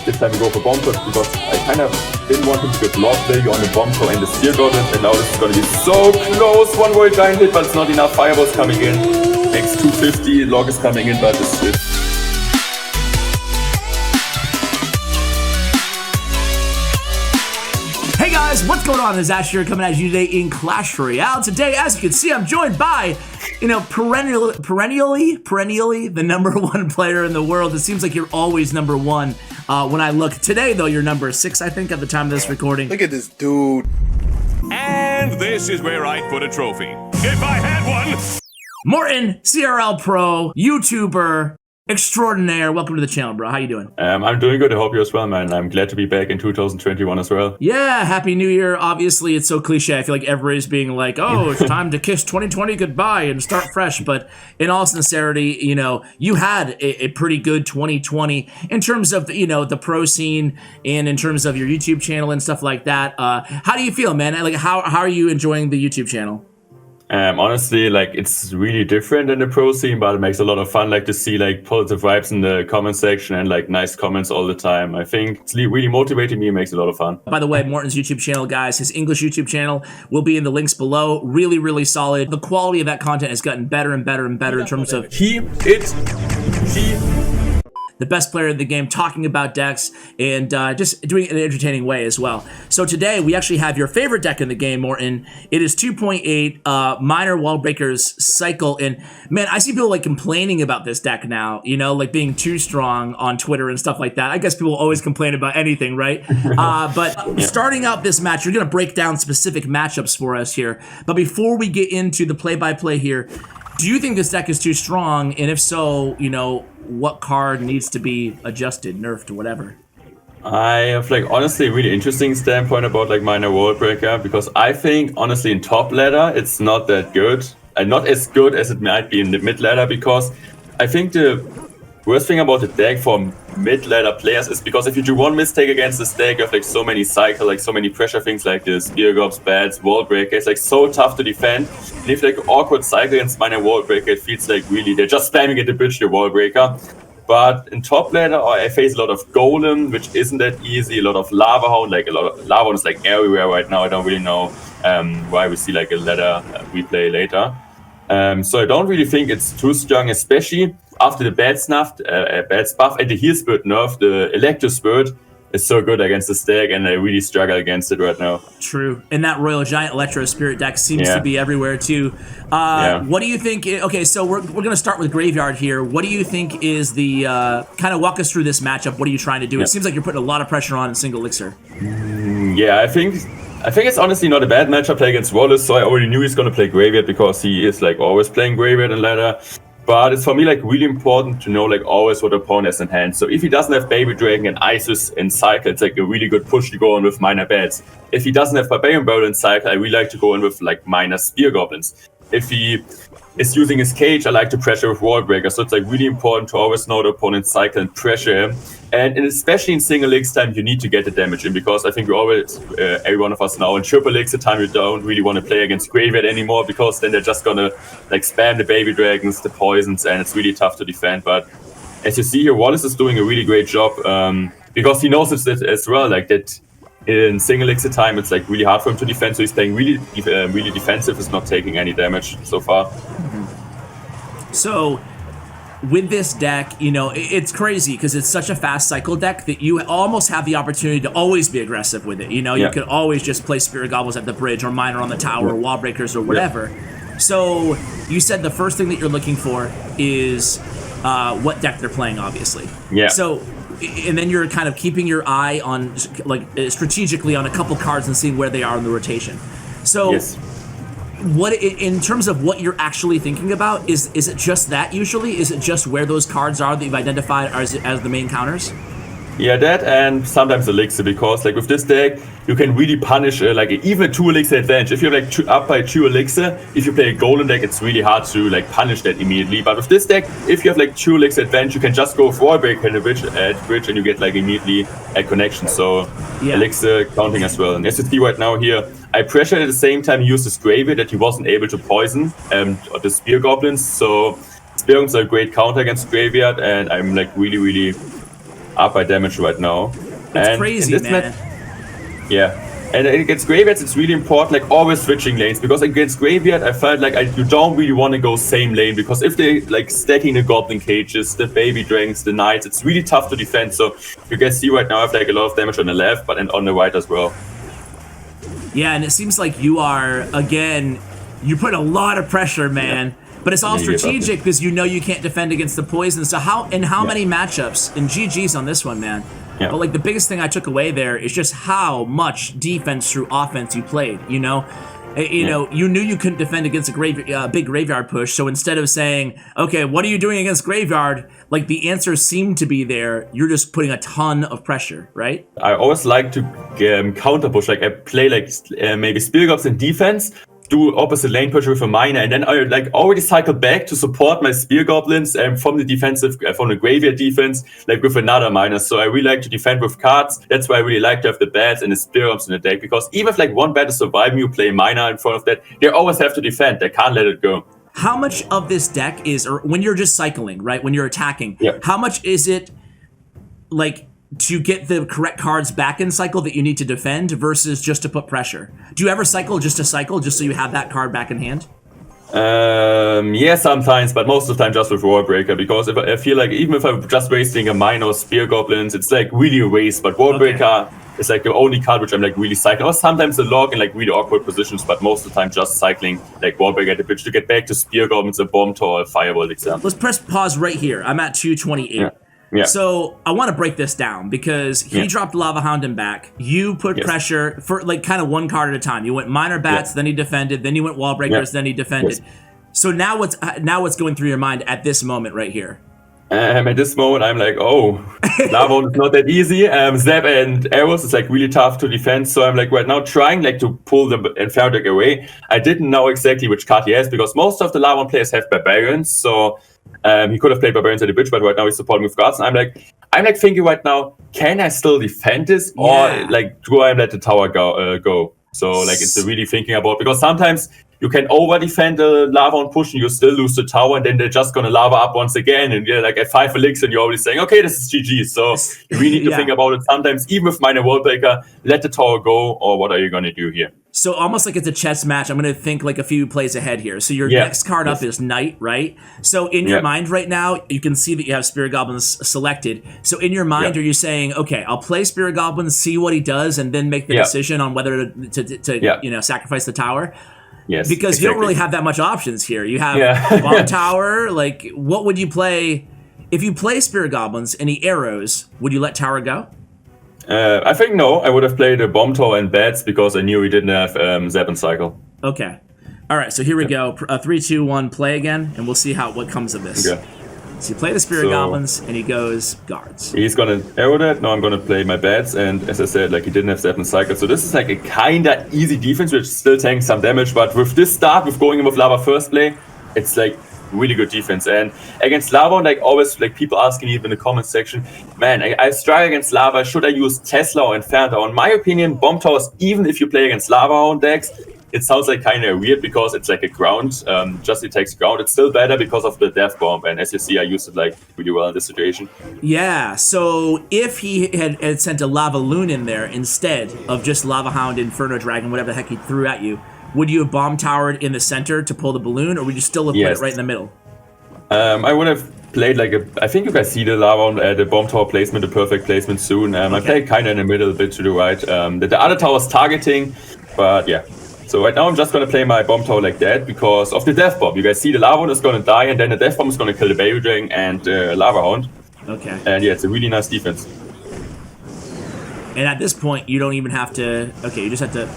this time we go for bomb shots because I kind of didn't want him to get lost value on the bomb core and the spear goblin, and now this is going to be so close. One more giant hit, but it's not enough. Fireball's coming in. Next 250, log is coming in, but this is. Hey guys, what's going on? This is Ash here coming at you today in Clash Royale. Today, as you can see, I'm joined by, perennially the number one player in the world. It seems like you're always number one when I look. Today, though, you're number 6, I think, at the time of this recording. Look at this dude. And this is where I'd put a trophy. If I had one! Morten, CRL Pro, YouTuber extraordinaire. Welcome to the channel, bro. How you doing? I'm doing good. I hope you as well, man. I'm glad to be back in 2021 as well. Yeah, Happy New Year. Obviously, it's so cliche. I feel like everybody's being like, oh, it's time to kiss 2020 goodbye and start fresh. But in all sincerity, you had a pretty good 2020 in terms of, the pro scene and in terms of your YouTube channel and stuff like that. How do you feel, man? Like, how are you enjoying the YouTube channel? Honestly, it's really different in the pro scene, but it makes a lot of fun, to see, positive vibes in the comment section and, nice comments all the time. I think it's really motivating me and makes it a lot of fun. By the way, Morten's YouTube channel, guys, his English YouTube channel will be in the links below. Really, really solid. The quality of that content has gotten better and better and better in terms of the best player in the game, talking about decks, and just doing it in an entertaining way as well. So today, we actually have your favorite deck in the game, Morten. It is 2.8 Minor Wallbreakers Cycle, and man, I see people complaining about this deck now, being too strong on Twitter and stuff like that. I guess people always complain about anything, right? But starting out this match, you're gonna break down specific matchups for us here. But before we get into the play-by-play here, do you think this deck is too strong? And if so, what card needs to be adjusted, nerfed, or whatever? I have honestly a really interesting standpoint about Minor Wallbreaker, because I think honestly in top ladder it's not that good, and not as good as it might be in the mid ladder, because I think the worst thing about the deck for mid ladder players is because if you do one mistake against this deck, you have so many cycle, so many pressure things like this, spear gobs, bats, wallbreaker. It's so tough to defend. And if awkward cycle against Minor Wallbreaker, it feels really they're just spamming at the bridge, the wallbreaker. But in top ladder, I face a lot of Golem, which isn't that easy. A lot of Lava Hound, a lot of Lava Hound is everywhere right now. I don't really know why we see a ladder replay later. So I don't really think it's too strong, especially after the bad buff and the heal spirit nerf. The Electro Spirit is so good against this deck, and I really struggle against it right now. True. And that Royal Giant Electro Spirit deck seems to be everywhere too. What do you think? Okay, so we're going to start with Graveyard here. What do you think is the kind of walk us through this matchup? What are you trying to do? It seems like you're putting a lot of pressure on Single Elixir. I think it's honestly not a bad matchup play against Wallace, so I already knew he's going to play Graveyard because he is always playing Graveyard and ladder. But it's for me really important to know always what the opponent has in hand. So if he doesn't have Baby Dragon and Isis in cycle, it's a really good push to go in with minor bats. If he doesn't have Barbarian Barrel in cycle, I really like to go in with minor Spear Goblins. If he is using his cage, I like to pressure with Wallbreaker. So it's really important to always know the opponent's cycle and pressure him. And especially in single elixir time, you need to get the damage in, because I think we always, every one of us now, in triple elixir time, you don't really want to play against Graveyard anymore, because then they're just gonna spam the Baby Dragons, the poisons, and it's really tough to defend. But as you see here, Wallace is doing a really great job, because he knows it as well, that in single elixir time, it's really hard for him to defend. So he's playing really defensive, is not taking any damage so far. So with this deck, it's crazy because it's such a fast cycle deck that you almost have the opportunity to always be aggressive with it. You could always just play Spirit Goblins at the bridge or Minor on the tower or Wall Breakers or whatever. So you said the first thing that you're looking for is what deck they're playing, obviously. So, and then you're kind of keeping your eye on strategically on a couple cards and seeing where they are in the rotation. So what, in terms of what you're actually thinking about, is it just that usually? Is it just where those cards are that you've identified as the main counters? Yeah, that and sometimes Elixir, because with this deck, you can really punish even a 2 Elixir advantage. If you're up by 2 Elixir, if you play a Golem deck, it's really hard to punish that immediately. But with this deck, if you have 2 Elixir advantage, you can just go with Wallbreaker and at bridge, and you get immediately a connection. So Elixir counting as well. And as you see right now here, I pressured at the same time use this Graveyard that he wasn't able to poison the Spear Goblins. So Spear Goblins are a great counter against Graveyard, and I'm really up by damage right now. It's crazy, man. Yeah. And against Graveyards, it's really important, like always switching lanes, because against Graveyard, I felt like you don't really want to go same lane, because if they like stacking the Goblin Cages, the Baby Dragons, the Knights, it's really tough to defend. So you can see right now I have like a lot of damage on the left, but and on the right as well. Yeah, and it seems like you are, again, you put a lot of pressure, man. Yeah. But it's all strategic because you know you can't defend against the poison. So how many matchups, and GG's on this one, man. Yeah. But like the biggest thing I took away there is just how much defense through offense you played. You know, you knew you couldn't defend against a big graveyard push. So instead of saying, "Okay, what are you doing against graveyard?" like the answer seemed to be there. You're just putting a ton of pressure, right? I always like to counter push. Like I play like maybe Spear Goblins in defense, do opposite lane push with a miner, and then I like already cycle back to support my Spear Goblins from the defensive, from the Graveyard defense, like with another miner. So I really like to defend with cards. That's why I really like to have the bats and the Spear Goblins in the deck, because even if like one bat is surviving, you play miner in front of that, they always have to defend. They can't let it go. How much of this deck is, or when you're just cycling, right, when you're attacking, how much is it like to get the correct cards back in cycle that you need to defend versus just to put pressure? Do you ever cycle just so you have that card back in hand? Yeah, sometimes, but most of the time just with Wallbreaker, because if I feel like even if I'm just wasting a mine or Spear Goblins, it's like really a waste. But Wallbreaker is like the only card which I'm like really cycling. Or sometimes a log in like really awkward positions, but most of the time just cycling like Wallbreaker at the pitch to get back to Spear Goblins, a Bomb Tower, a Firewall example. Let's press pause right here. I'm at 228. Yeah. Yeah. So I want to break this down because he dropped Lava Hound and back. You put pressure for like kind of one card at a time. You went Minor Bats, then he defended, then you went Wall Breakers, then he defended. So now what's going through your mind at this moment right here? At this moment, I'm like, oh, Lava Hound is not that easy. Zap and Arrows is like really tough to defend. So I'm like right now trying like to pull the Inferno deck away. I didn't know exactly which card he has because most of the Lava Hound players have Barbarians. So he could have played Barbarians at the bridge, but right now he's supporting with guards. And I'm like thinking right now, can I still defend this, or like do I let the tower go? So like it's really thinking about, because sometimes you can over defend the lava and push, and you still lose the tower, and then they're just gonna lava up once again, and you're like at 5 elixir, and you're already saying, okay, this is GG. So you really need to think about it. Sometimes even with minor Wallbreaker, let the tower go, or what are you gonna do here? So almost like it's a chess match. I'm going to think like a few plays ahead here. So your next card up is Knight, right? So in your mind right now, you can see that you have Spirit Goblins selected. So in your mind, are you saying, okay, I'll play Spirit Goblins, see what he does, and then make the decision on whether to sacrifice the tower? Yes, because you don't really have that much options here. You have Bomb Tower. Like, what would you play? If you play Spirit Goblins and he arrows, would you let Tower go? I think no. I would have played a Bomb Tower and Bats because I knew he didn't have Zap and Cycle. Okay. All right, so here we go. 3, 2, 1, play again, and we'll see what comes of this. Okay. So you play the Spirit Goblins, and he goes Guards. He's going to arrow that. Now I'm going to play my Bats, and as I said, like he didn't have Zap and Cycle. So this is like a kind of easy defense, which still tanks some damage. But with this start, with going in with Lava first play, it's like really good defense. And against Lava, like always, like people asking me in the comments section, man, I struggle against Lava. Should I use Tesla or Inferno? In my opinion, Bomb Towers, even if you play against Lava on decks, it sounds like kind of weird because it's like a ground, just it takes ground. It's still better because of the Death Bomb, and as you see, I used it like really well in this situation. Yeah, so if he had sent a Lava Loon in there instead of just Lava Hound, Inferno Dragon, whatever the heck he threw at you, would you have Bomb Towered in the center to pull the balloon, or would you still have put it right in the middle? I would have played like I think you guys see the Lava, the Bomb Tower placement, the perfect placement soon. I played kind of in the middle, a bit to the right. The other tower's targeting, but yeah. So right now I'm just going to play my Bomb Tower like that because of the Death Bomb. You guys see the Lava Hound is going to die, and then the Death Bomb is going to kill the Baby Dragon and Lava Hound. Okay. And yeah, it's a really nice defense. And at this point, you don't even have to... Okay, you just have to...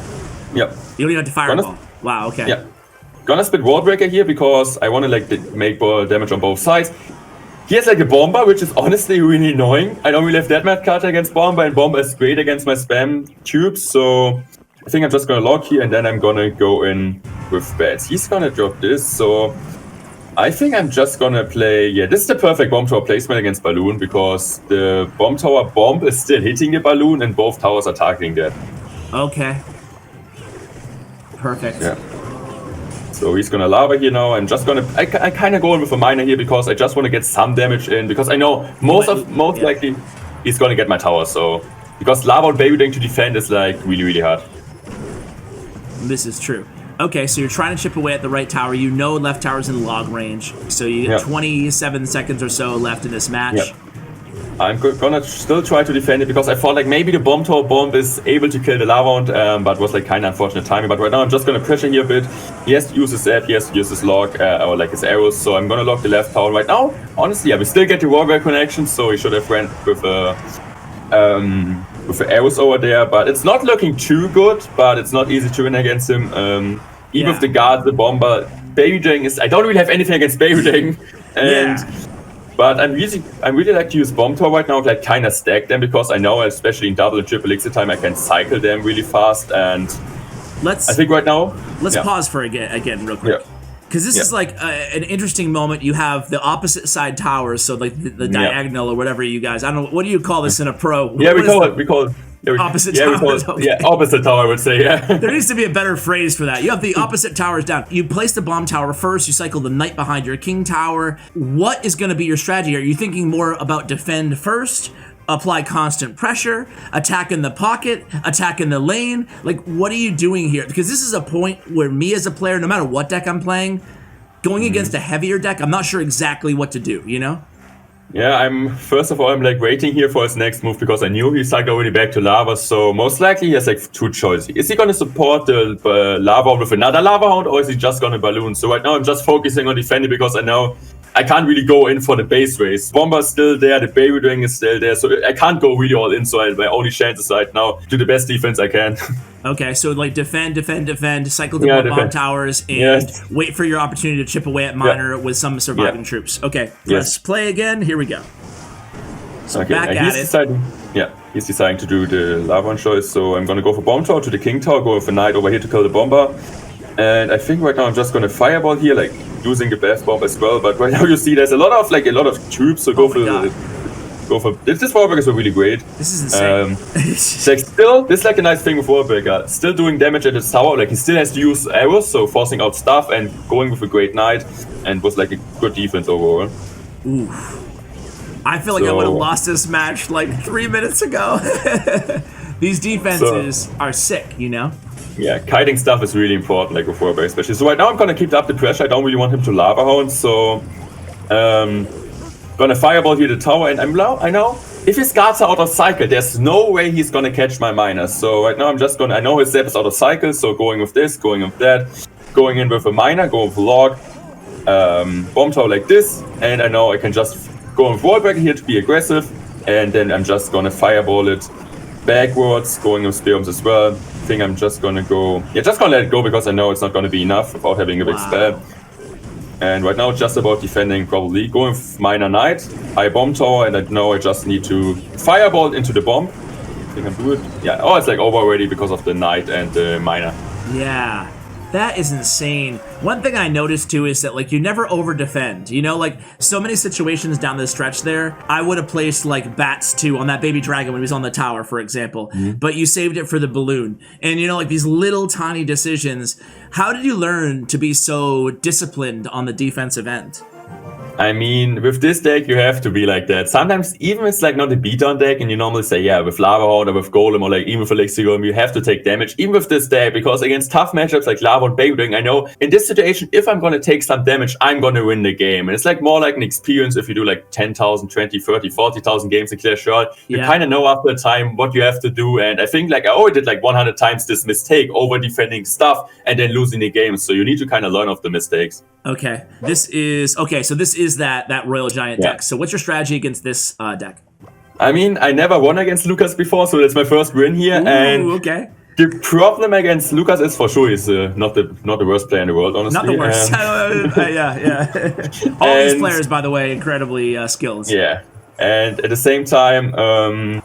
Yep. You don't even have to fireball. Wow, okay. Yeah. Gonna split Wallbreaker here because I want to like make damage on both sides. He has like a Bomber, which is honestly really annoying. I don't really have that mad card against Bomber, and Bomber is great against my spam tubes, so... I think I'm just gonna log here, and then I'm gonna go in with Bats. He's gonna drop this, so I think I'm just gonna play. Yeah, this is the perfect Bomb Tower placement against Balloon because the Bomb Tower bomb is still hitting the Balloon, and both towers are targeting that. Okay. Perfect. Yeah. So he's gonna Lava here now. I'm just gonna. I kind of go in with a Miner here because I just want to get some damage in because I know most likely. he's gonna get my tower. So because Lava and Baby Ding to defend is like really hard. This is true. Okay, so you're trying to chip away at the right tower. You know left tower's in log range. So you get 27 seconds or so left in this match. Yep. I'm gonna still try to defend it because I thought like maybe the bomb tower bomb is able to kill the lava, but was like kind of unfortunate timing. But right now I'm just gonna pressure here a bit. He has to use his zap, he has to use his log, or like his arrows. So I'm gonna lock the left tower right now. Honestly, yeah, we still get the warrior connection, so he should have ran with the arrows over there. But it's not looking too good, but it's not easy to win against him. Even with the guard, the bomber, Baby Ding is. I don't really have anything against Baby Ding, and. But I'm really like to use Bomb Tower right now, like kind of stack them because I know, especially in double and triple elixir time, I can cycle them really fast. And I think right now, let's pause for again real quick, because this is like an interesting moment. You have the opposite side towers, so like the diagonal or whatever you guys. I don't know, what do you call this in a pro? Yeah, we call it. Opposite towers. Opposite tower, I would say, There needs to be a better phrase for that. You have the opposite towers down. You place the bomb tower first, you cycle the knight behind your king tower. What is going to be your strategy? Are you thinking more about defend first, apply constant pressure, attack in the pocket, attack in the lane? Like, what are you doing here? Because this is a point where me as a player, no matter what deck I'm playing, going against a heavier deck, I'm not sure exactly what to do, you know? Yeah, I'm like waiting here for his next move because I knew he's like already back to lava. So most likely he has like two choices. Is he gonna support the lava hound with another lava hound, or is he just gonna balloon? So right now I'm just focusing on defending because I know I can't really go in for the base race. Bomber's still there, the Baby Ding is still there, so I can't go really all in. So my only chance is right now do the best defense I can. Okay, so like defend, cycle the bomb towers, and wait for your opportunity to chip away at miner with some surviving troops. Okay, let's play again. Here we go. So back at it. He's deciding to do the lava choice. So I'm gonna go for bomb tower to the king tower, go with a knight over here to kill the bomber. And I think right now I'm just gonna fireball here, like using the Beth bomb as well. But right now you see there's a lot of troops, so go for this Warbreaker is really great. This is insane. This is like a nice thing with Warbreaker. Still doing damage at the tower, like he still has to use arrows, so forcing out stuff and going with a great knight, and was like a good defense overall. Oof. I feel like I would have lost this match like 3 minutes ago. These defenses are sick, you know? Yeah, kiting stuff is really important, like with Warbreaker especially. So right now I'm gonna keep up the pressure. I don't really want him to lava hound, so gonna fireball here the tower, and I know if his guards are out of cycle, there's no way he's gonna catch my miners. So right now I'm just gonna, I know his zap is out of cycle, so going with this, going with that, going in with a miner, going with log, bomb tower like this, and I know I can just go with Wallbreaker here to be aggressive, and then I'm just gonna fireball it backwards, going with spearums as well. I think I'm just gonna go, just gonna let it go because I know it's not gonna be enough without having a big spell. And right now it's just about defending, probably going with miner knight, high bomb tower, and I know I just need to fireball into the bomb. I think I'm good. Yeah, it's like over already because of the knight and the miner. Yeah, that is insane. One thing I noticed too is that like you never over defend, you know, like so many situations down the stretch there, I would have placed like bats too on that baby dragon when he was on the tower, for example, but you saved it for the balloon. And you know, like these little tiny decisions. How did you learn to be so disciplined on the defensive end? I mean, with this deck, you have to be like that. Sometimes, even it's like not a beatdown deck, and you normally say, with Lava Hound or with Golem or like even with Elixir Golem, you have to take damage. Even with this deck, because against tough matchups like Lava and Baby Ding, I know in this situation, if I'm going to take some damage, I'm going to win the game. And it's like more like an experience if you do like 10,000, 20, 30, 40,000 games in Clash Royale. You kind of know after a time what you have to do. And I think like I already did like 100 times this mistake, over defending stuff and then losing the game. So you need to kind of learn off the mistakes. Okay, this is that Royal Giant deck. So what's your strategy against this deck? I mean, I never won against Lucas before, so that's my first win here. The problem against Lucas is for sure he's not the worst player in the world, honestly. Not the worst. All these players, by the way, incredibly skilled. Yeah, and at the same time,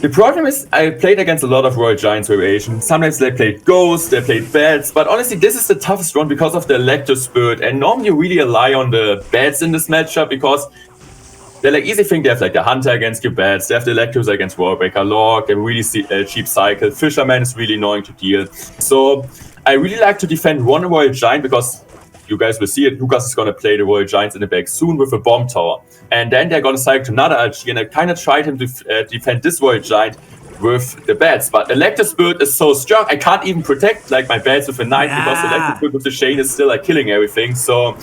the problem is I played against a lot of Royal Giants variation. Sometimes they played Ghosts, they played Bats, but honestly this is the toughest one because of the Electro Spirit, and normally you really rely on the Bats in this matchup because they're like easy thing. They have like the Hunter against your Bats, they have the Electros against Warbreaker, Log, and really cheap cycle. Fisherman is really annoying to deal. So I really like to defend one Royal Giant because you guys will see it, Lucas is going to play the Royal Giants in the back soon with a bomb tower. And then they're going to cycle to another RG, and I kind of tried him to defend this Royal Giant with the bats. But Electric Spirit is so strong, I can't even protect like my bats with a knight because Electric Spirit with the Shane is still like killing everything. So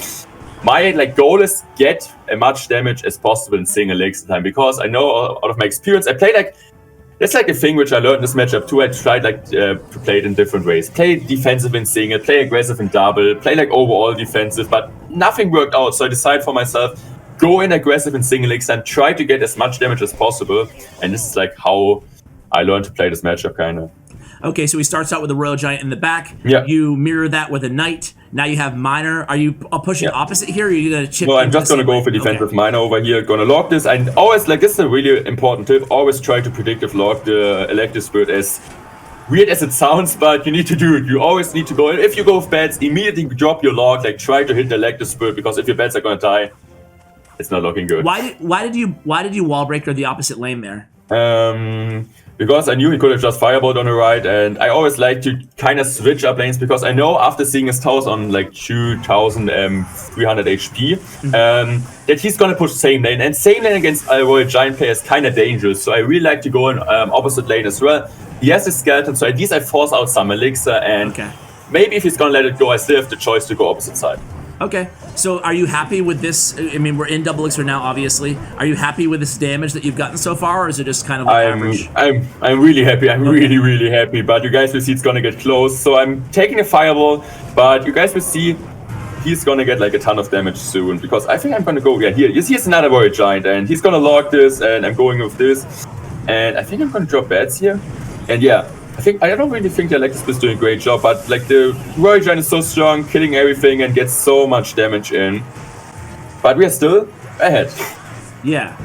my like goal is get as much damage as possible in single elixir time, because I know out of my experience, I play like, that's like a thing which I learned in this matchup too. I tried like to play it in different ways. Play defensive in single, play aggressive in double, play like overall defensive, but nothing worked out. So I decided for myself, go in aggressive in single elixir and try to get as much damage as possible. And this is like how I learned to play this matchup kind of. Okay, so he starts out with a Royal Giant in the back. Yeah. You mirror that with a Knight. Now you have Miner. Are you pushing opposite here, or are you going to chip? No, I'm just going to go for defensive Miner over here. Going to lock this. And always, like, this is a really important tip. Always try to predictive lock the Electric Spirit, as weird as it sounds, but you need to do it. You always need to go. If you go with bats, immediately drop your lock. Like, try to hit the Electric Spirit, because if your bats are going to die, it's not looking good. Why did you wall breaker the opposite lane there? Because I knew he could have just fireballed on the right, and I always like to kind of switch up lanes, because I know after seeing his towers on like 2,300 HP, that he's gonna push same lane, and same lane against a Royal Giant player is kind of dangerous. So I really like to go in opposite lane as well. He has his skeleton, so at least I force out some elixir, and maybe if he's gonna let it go, I still have the choice to go opposite side. Okay, so are you happy with this? I mean, we're in double elixir now, obviously. Are you happy with this damage that you've gotten so far, or is it just kind of like average? I'm really happy. I'm really happy. But you guys will see it's gonna get close. So I'm taking a fireball, but you guys will see he's gonna get like a ton of damage soon, because I think I'm gonna go here. Here's another Royal Giant, and he's gonna lock this, and I'm going with this, and I think I'm gonna drop bats here, and yeah. I don't really think the Electric is doing a great job, but like the Royal Giant is so strong, killing everything and gets so much damage in. But we are still ahead. Yeah.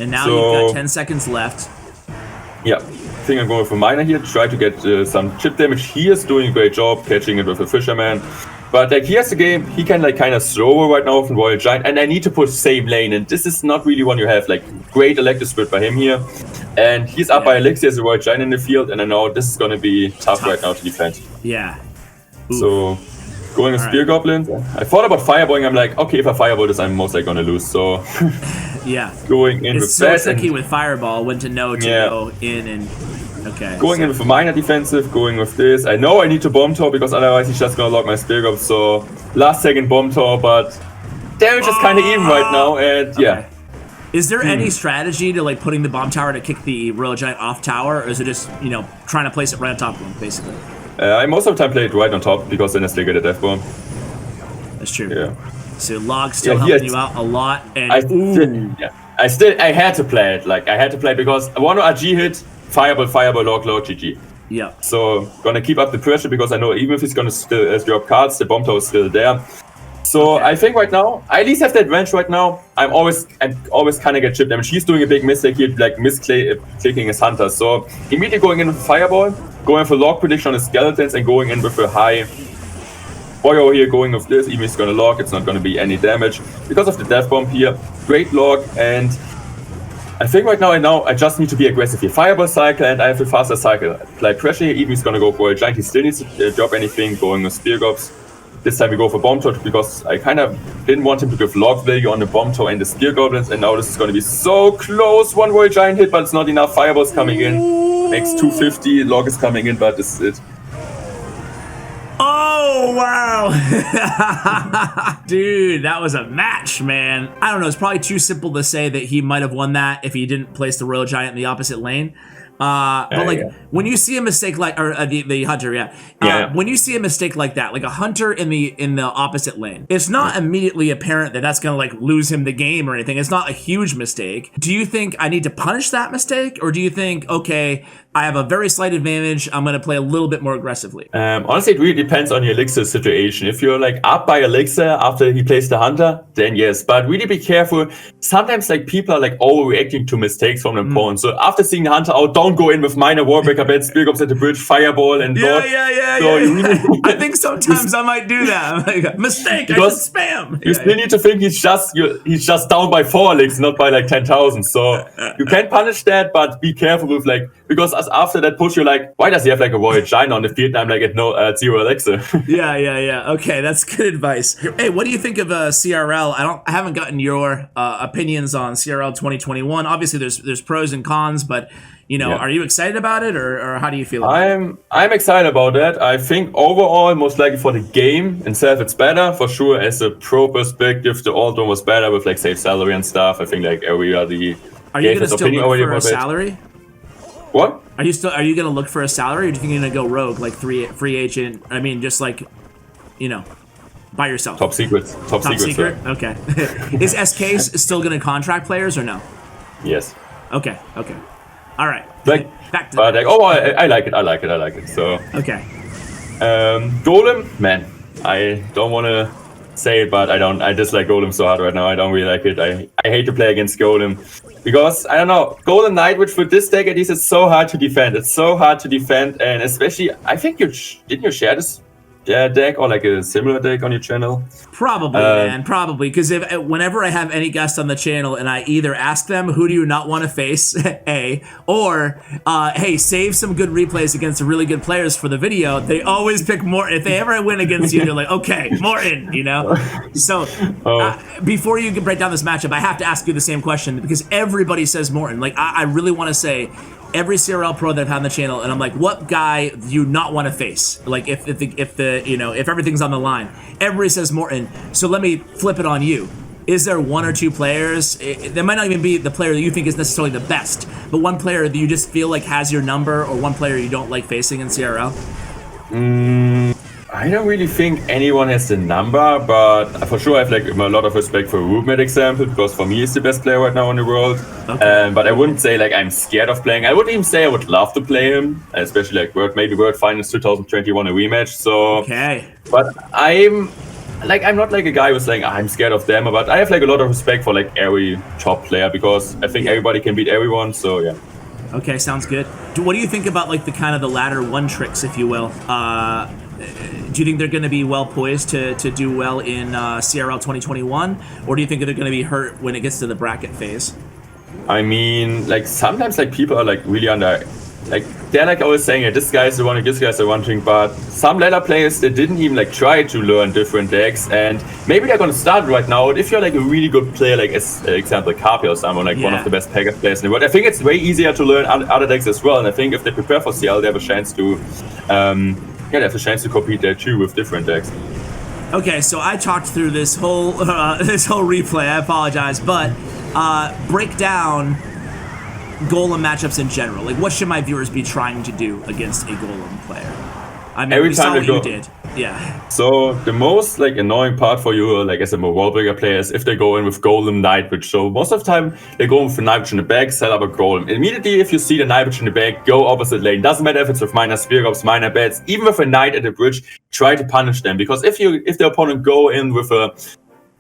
And now you've got 10 seconds left. Yeah. I think I'm going for Miner here to try to get some chip damage. He is doing a great job catching it with a Fisherman. But like he has the game, he can like kind of slow right now from Royal Giant, and I need to push same lane, and this is not really one you have. Like great Electric Spirit by him here, and he's up by Elixir as a Royal Giant in the field, and I know this is gonna be tough right now to defend. Yeah. Oof. So going with Spear Goblin, I thought about fireballing. I'm like, okay, if I fireball this, I'm most likely gonna lose. So yeah, going in it's with so tricky with fireball when to know to go in and. Okay. Going in with a Miner defensive, going with this. I know I need to bomb tower, because otherwise he's just gonna lock my Spear Goblin. So last second bomb tower, but damage is kind of even right now, and yeah. Is there any strategy to like putting the bomb tower to kick the Royal Giant off tower, or is it just trying to place it right on top of him, basically? I most of the time play it right on top, because then I still get a death bomb. That's true. Yeah. So Log still helping you out a lot, and I had to play it. Like I had to play it because one RG hit. Fireball, log, GG. Yeah. So gonna keep up the pressure, because I know even if he's gonna still drop cards, the bomb tower is still there. So I think right now, I at least have the advantage right now. I'm always kind of get chip damage. He's doing a big mistake here, like clicking his hunter. So immediately going in with fireball, going for log prediction on his skeletons, and going in with a high Boyo here, going with this. Even if he's gonna log, it's not gonna be any damage because of the death bomb here. Great log, and I think right now I just need to be aggressive here. Fireball cycle, and I have a faster cycle. Apply pressure here, even he's gonna go for a giant. He still needs to drop anything, going with Spear Gobs. This time we go for Bomb Tower, because I kind of didn't want him to give log value on the Bomb Tower and the Spear Goblins, and now this is gonna be so close. One Royal Giant hit, but it's not enough. Fireball's coming in. Makes 250, log is coming in, but this is it. Oh, wow. Dude, that was a match, man. I don't know. It's probably too simple to say that he might have won that if he didn't place the Royal Giant in the opposite lane. But like when you see a mistake like, or the hunter, when you see a mistake like that, like a hunter in the opposite lane, it's not immediately apparent that that's gonna like lose him the game or anything. It's not a huge mistake. Do you think I need to punish that mistake, or do you think, okay, I have a very slight advantage, I'm gonna play a little bit more aggressively? Honestly, it really depends on your elixir situation. If you're like up by elixir after he plays the hunter, then yes. But really be careful. Sometimes like people are like overreacting to mistakes from an opponent. So after seeing the hunter out, don't go in with minor warbreaker beds, Spear Gobs at the bridge, fireball, and lord. I think sometimes I might do that. I'm like, mistake, I just spam. You still need to think he's just down by 4 elixirs, not by like 10,000. So you can punish that, but be careful with like, because after that push, you're like, why does he have like a Royal Giant on the field? And I'm like, at 0 elixir. Yeah. Okay, that's good advice. Hey, what do you think of CRL? I haven't gotten your opinions on CRL 2021. Obviously, there's pros and cons, but are you excited about it, or how do you feel about it? I'm excited about that. I think overall, most likely for the game itself, it's better for sure. As a pro perspective, the old one was better with like safe salary and stuff. I think like everybody. Are you gonna still look for a salary? What? Are you gonna look for a salary, or do you think you're gonna go rogue, like free agent? I mean, just like, by yourself. Top secret. Top secret. Right? Okay. Is SK still gonna contract players or no? Yes. Okay. All right. Back to that. I like it. So. Okay. Golem, man. I don't want to say it, but I dislike Golem so hard right now. I don't really like it. I hate to play against Golem because I don't know. Golem Knight, which with this deck at least it's so hard to defend. And especially I think didn't you share this deck or like a similar deck on your channel? Probably, man. Probably, because whenever I have any guest on the channel and I either ask them who do you not want to face, or hey, save some good replays against really good players for the video, they always pick Morten. If they ever win against you, they're like, okay, Morten, So before you can break down this matchup, I have to ask you the same question because everybody says Morten. Like I really want to say every CRL pro that I've had on the channel, and I'm like, what guy do you not want to face? Like if everything's on the line, everybody says Morten. So let me flip it on you. Is there one or two players? That might not even be the player that you think is necessarily the best, but one player that you just feel like has your number, or one player you don't like facing in CRL? I don't really think anyone has the number, but for sure I have like a lot of respect for Rubmet example, because for me he's the best player right now in the world. Okay. But I wouldn't say like I'm scared of playing. I would even say I would love to play him, especially like World Finals 2021 a rematch. So okay. But I'm not like a guy who's saying I'm scared of them, but I have like a lot of respect for like every top player because I think everybody can beat everyone. So yeah. Okay, sounds good. What do you think about like the ladder one tricks, if you will? Do you think they're going to be well poised to do well in CRL 2021, or do you think they're going to be hurt when it gets to the bracket phase? I mean, like sometimes like people are like really under, like they're like always saying, this guy's the one, this guy's the one thing, but some ladder players they didn't even like try to learn different decks, and maybe they're going to start right now. If you're like a really good player, like as example Carpi or someone like one of the best Packers players in the world, I think it's way easier to learn other decks as well. And I think if they prepare for CL, they have a chance to. They have a chance to compete there too with different decks. Okay, so I talked through this whole replay. I apologize, but break down Golem matchups in general. Like, what should my viewers be trying to do against a Golem player? I mean, we saw what you did. Yeah. So the most like annoying part for you, like as a wall breaker player, is if they go in with Golem Night Witch. So most of the time they go in with a Night Witch in the back, set up a Golem. Immediately if you see the Night Witch in the back, go opposite lane. Doesn't matter if it's with minor Spear Gobs, minor bats, even with a Knight at the bridge, try to punish them. Because if the opponent go in with a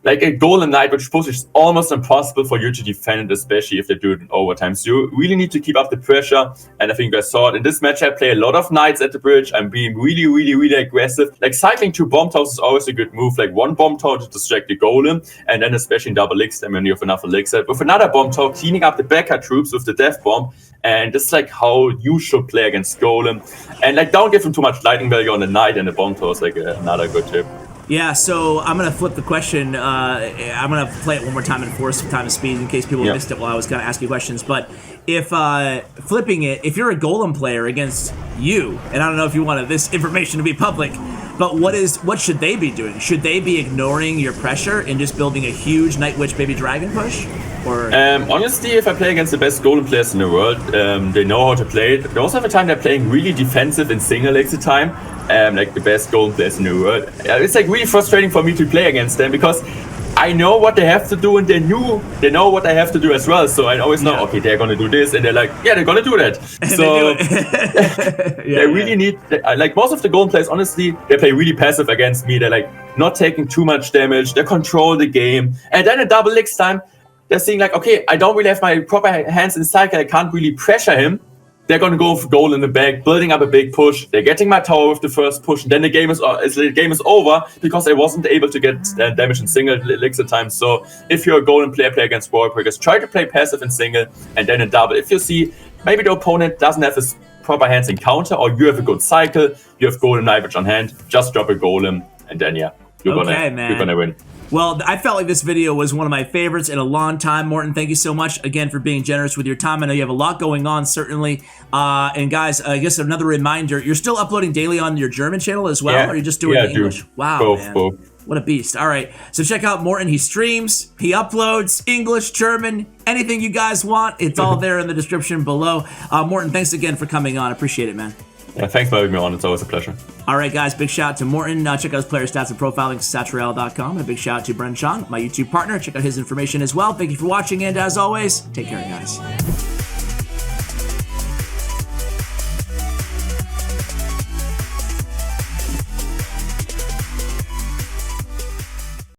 Golem Knight, which is almost impossible for you to defend it, especially if they do it in overtime. So you really need to keep up the pressure. And I think I saw it in this match. I play a lot of Knights at the bridge. I'm being really, really, really aggressive. Like cycling 2 bomb towers is always a good move. Like 1 bomb tower to distract the Golem, and then especially in double elixir when you have enough elixir. With another bomb tower, cleaning up the backup troops with the death bomb. And this is like how you should play against Golem. And like don't give him too much lightning value on the Knight, and the bomb tower is like another good tip. Yeah, so I'm going to flip the question. I'm going to play it one more time and force some time and speed in case people missed it while I was going to ask you questions. But if flipping it, if you're a Golem player against you, and I don't know if you wanted this information to be public, but what should they be doing? Should they be ignoring your pressure and just building a huge Night Witch Baby Dragon push? Or honestly, if I play against the best Golem players in the world, they know how to play it. Most of the time they're playing really defensive in single legs at the time. Like the best Golem players in the world. It's like really frustrating for me to play against them because I know what they have to do, and they know what I have to do as well. So I always know, okay, they're gonna do this, and they're like, yeah, they're gonna do that. And so they really need, like most of the Golem players, honestly, they play really passive against me. They're like not taking too much damage. They control the game, and then at double X time, they're seeing like, okay, I don't really have my proper hands in cycle. I can't really pressure him. They're going to go for goal in the back, building up a big push. They're getting my tower with the first push, and then the game is over because I wasn't able to get damage in single elixir time. So if you're a Golem player, play against wall breakers. Try to play passive in single and then in double. If you see maybe the opponent doesn't have his proper hands in counter, or you have a good cycle, you have Golem Knifage on hand, just drop a Golem, and then yeah, you're gonna win. Well, I felt like this video was one of my favorites in a long time. Morten, thank you so much again for being generous with your time. I know you have a lot going on, certainly. And guys, I guess another reminder, you're still uploading daily on your German channel as well, or are you just doing English? Dude. Wow, man. What a beast. All right, so check out Morten. He streams, he uploads English, German, anything you guys want. It's all there in the description below. Morten, thanks again for coming on. Appreciate it, man. Yeah, thanks for having me on. It's always a pleasure. All right, guys, big shout out to Morten. Check out his player stats and profiling, StatsRoyale.com. And a big shout out to Bren Chong, my YouTube partner. Check out his information as well. Thank you for watching, and as always, take care, guys.